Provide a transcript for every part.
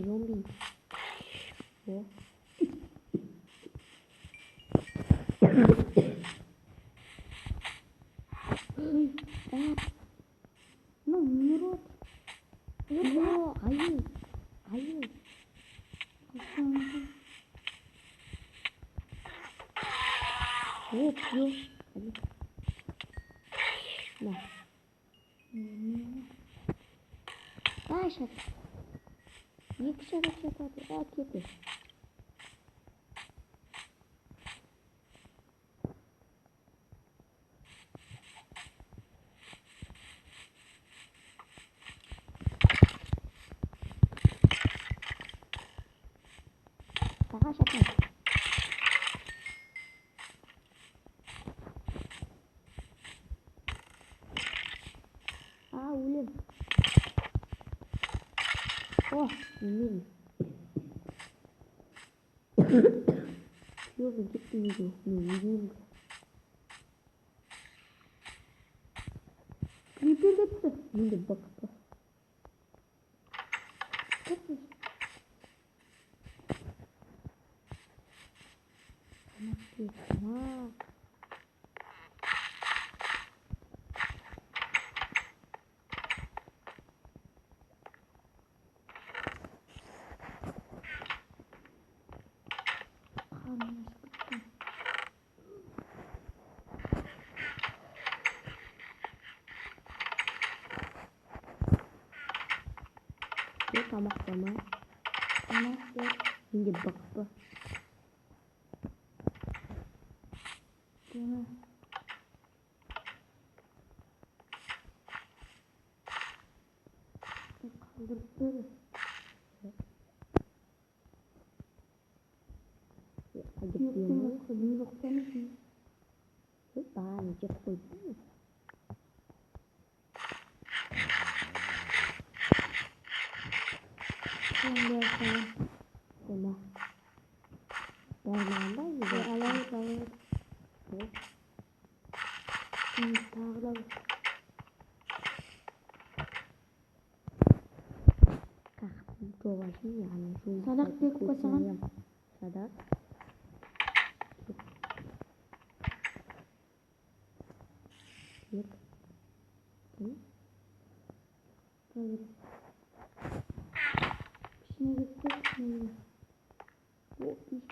Zombi. Oh. No, Murot. No, hayır. Hayır. Ne yapıyor? Hadi. Ne? Şaka. Yık şaka. At yıkı. Şaka. Ölüm. Oh, ölüm. Yok, gitmiyor. Ölüm. Gitti. Şimdi bak. Gitmiş. Tamam. Tamam. Şimdi bak. Tamam. Kaldırdı. Hadi yok demiş. Daha önce koydum. Tamam. Alır. Tağlar. Kalktım dolaşım yani. Sadak tek basan. Sadak. Yık. Evet. Şimdi gittik mi? Bu iş.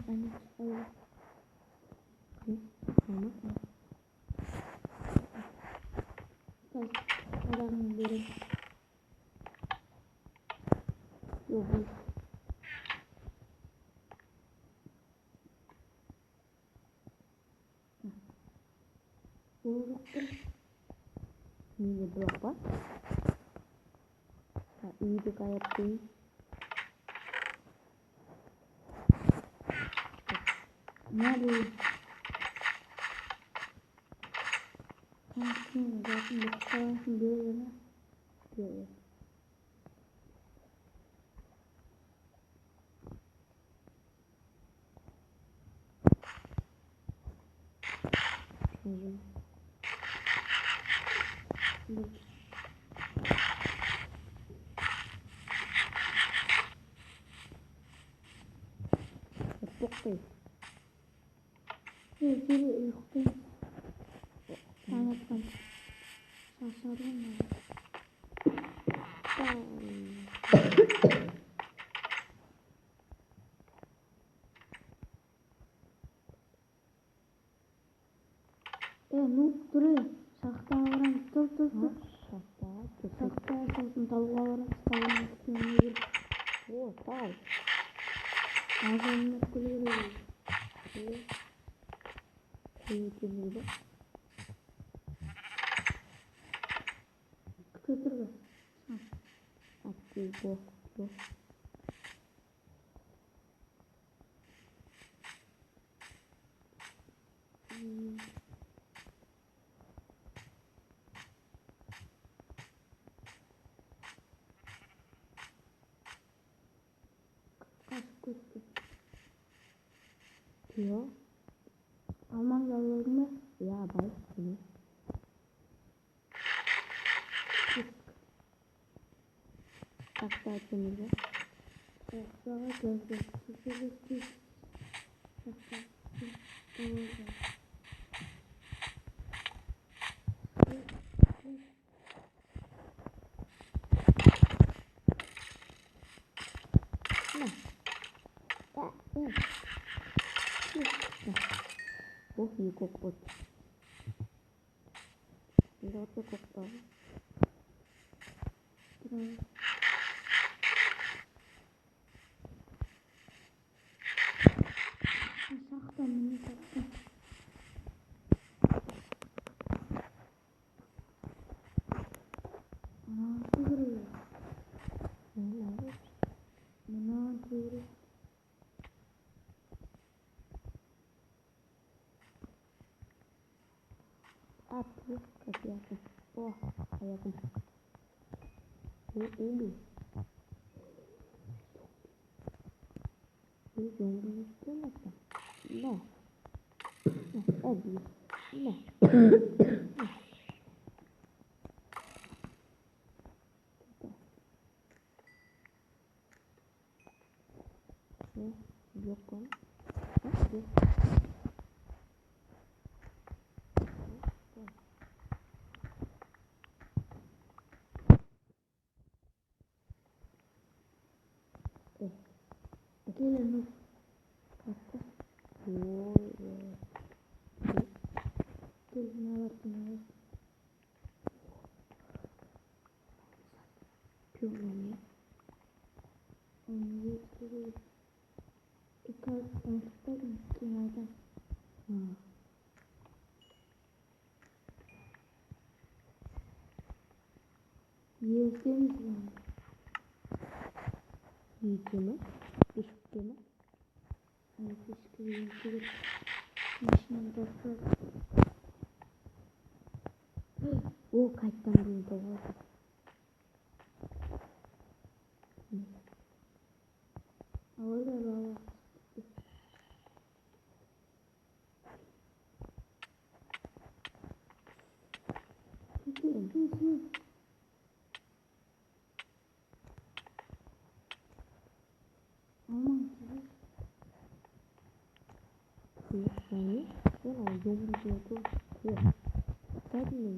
Ben öyle. Tamam. Adamın biri. Yok. Vurdum. Ini berapa? Nah, ini tuh kayak pink. Nyari. Kankin nggak bisa sendiri. Ya. nacım. Dur. Bokay. Geri uyukta. Anlatmam. Şaşırdım ben. Noob duruyor. Şaxtağa varamız. Dur. Şaxtağa sosun tavuğa varamız. Tavuğun üstüne gir. О, тау. Ağzını kulüyor. Көйекемейді. Götür be. Атты бо. Kaçıp götür. Күйо. Alman yalvardı mı? Я бай. Сені. Тақта açımızı. Şaxtağa gözde. Şaxtağa. Şaxtağa. Ох, и кокот. Да, это кокот. Şaxta mini şaxta. Anası duruyor. Buna duruyor. Atlı kapıyasın. Oh, ayakım. Öyle. Bir zombi istemezsen. Ne? Hadi. Ne? Yok lan. Yok. Gelin. Gelin alasın. Piyonları. Onu getiriyor. İkaz konuştuk kenardan. Yiyebiliriz mi? Yiyeceğimi. Düşükçemi. Keşke yiyebiliriz. Başına doktor. O kaçtan bunu doğru. Orada baba. Aman Yani ben o zombi diyordu. Hadi mi?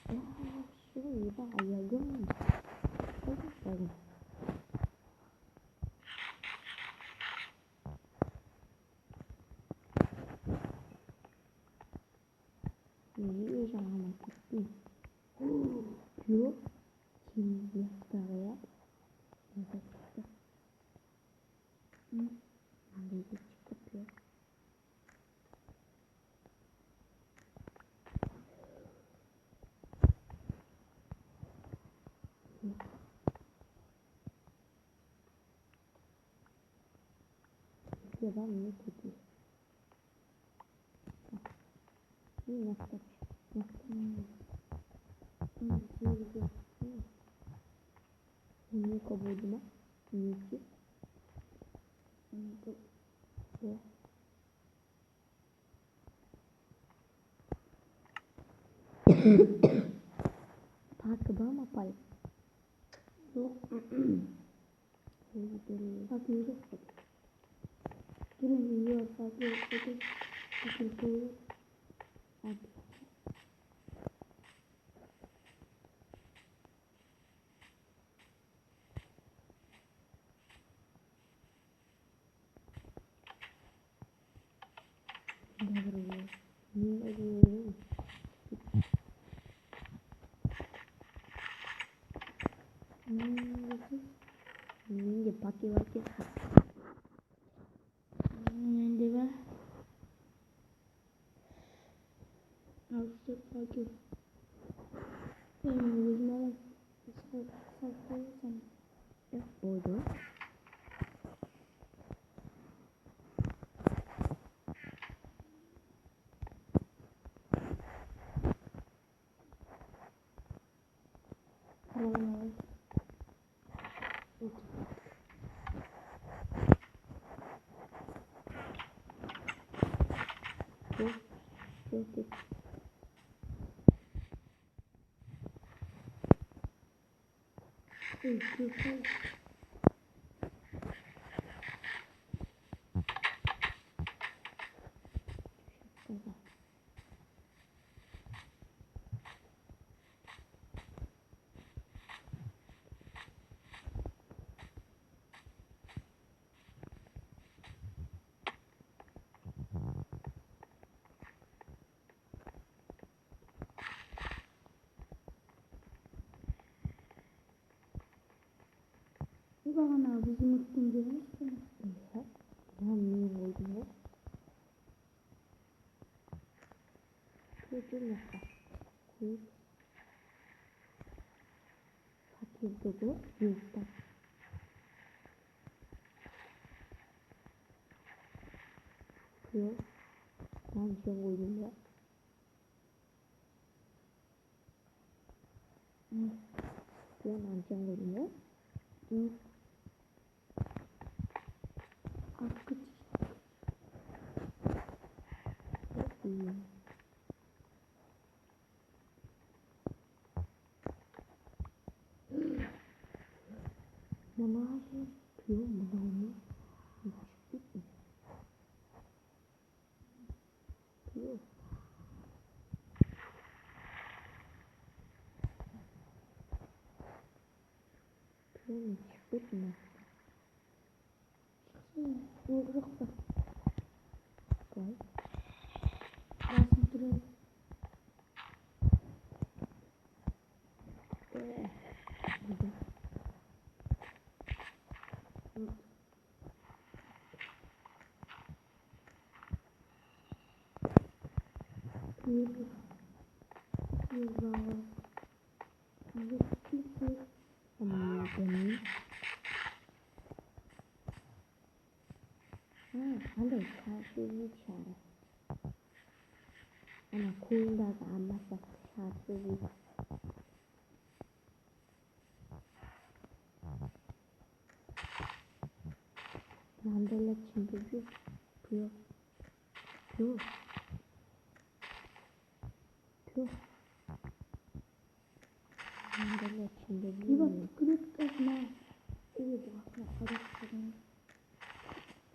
Ya şurayı da ayagım. Hadi. İyi zaman gitti. Diyor. Kim yaptırıyor? Nasıl çıktı? Nerede çıkıyor? Ya ben ne kötü? Ne yaptık? Ne kabul edilmez? Ne ki? Anladım. Ve Parkı var mı park? Yok. Hadi gidelim. Hadi yürü. Durun yiyor. Hadi. Hadi koyuyor. Hadi. Ne vuruyor? Ne vuruyor? Ninge paki vaki. Önce ben. Artık hadi. Benim yüzüme saklayacağım. Oldu. Kralım. Çok Güzel. güzel. Bir bana bizi mutlu diyormuş ki. Evet. Ben neyim oldu ya? Çocuğum yapar. Kuyruğu. Fakir dogu. Yüzden. Yok. Ben şey oldum ya. Ben ancak oldum ya. Hakkı Çok iyi. Namazı kıyor mu onu? Hiç bitmiyor. Kıyor. Kıyor mu? Hiç bitmiyor. Uğruk da. Gel. Basın duruyor. Güzel. Yürü. Yürü baba. Yürü. Benim. Hadi şarkıyı çağır. Ama kuyunda da anlatsak şarkıyı. Mandala çıldırıyor. Pıyor. Pıyor. Pıyor. Mandala çıldırıyor. Bir bak kırık etme. Evet bakma kırık etme.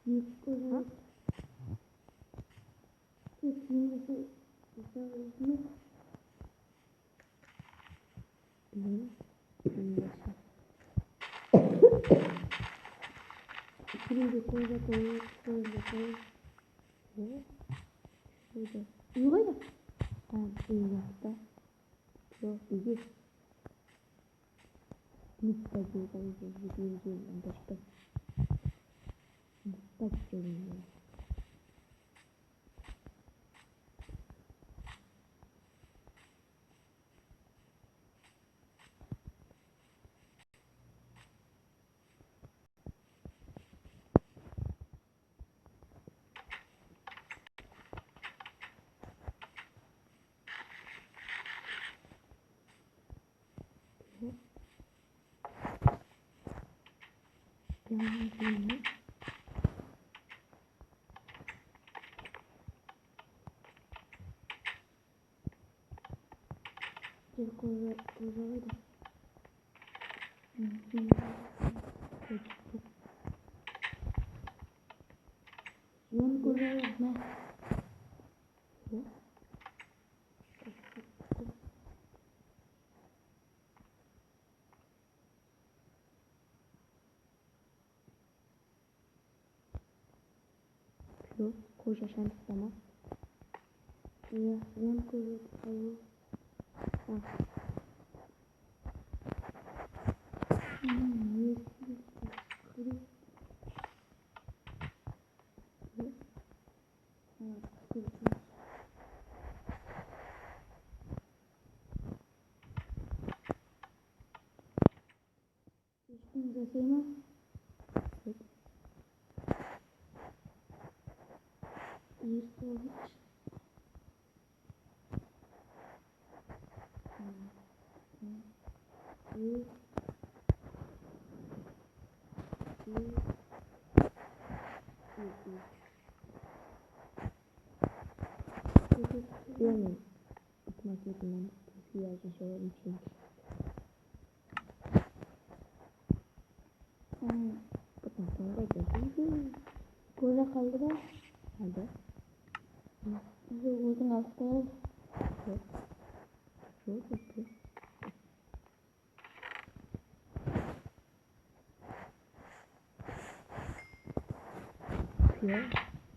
Yukarı. Kesinlikle güzel olmuş. Benim. Benim. Birinci koyda koy. Ne? Şurada. Yukarı. Ben iyi yaptı. Yok iyi. Nutta güzel güzel understand. Nutta güzel. Yani kozalıydı. Yön kozalı ne? Pio, koca şantik zaman. Ya yön kozalı. Засейма. Истович. Görmeyin. Otomatik yetinden yazı söylerim çünkü. Bundan sonra geldim. Koza kaldı da. Hadi. Kozun altı kaldı. Çok. Çok kötü. Pio.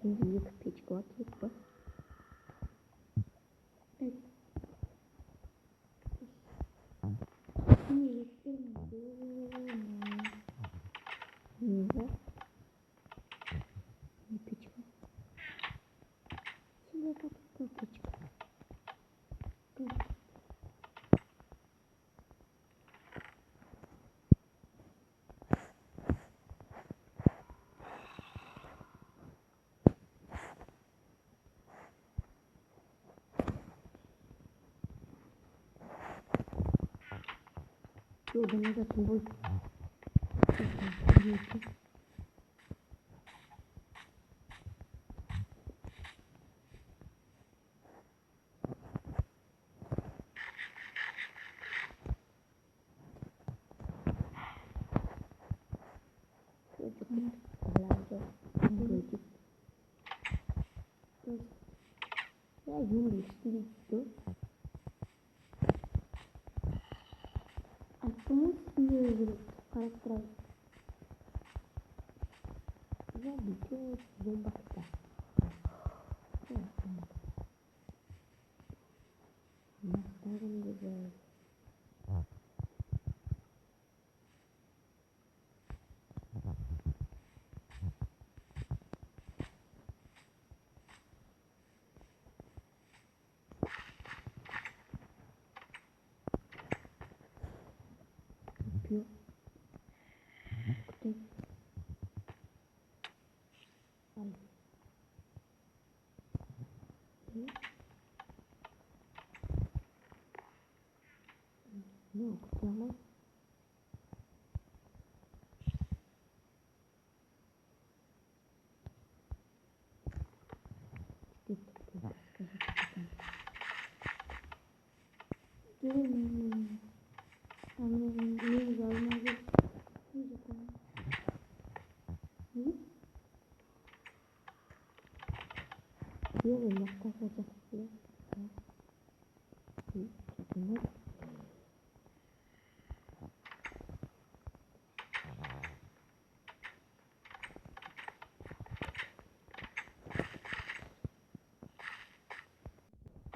Şimdi yıkıp piç kulak var. Evet. Şimdi yıktırmadım. Niye? Bir piç var. Şimdi kapı piç var. Yoldan da tumbul. Ya yumru istiyor. Aklımız yüzülü karakter. Ya bitiyor bomba kısa. Nasıl güzel. Yapıyor. Kutay. Ay. Ne o kutlama? Gelin. Anladım. Ne güzel olmadı. Müzik ama. Diyorum ya kaçacak diye. Bunlar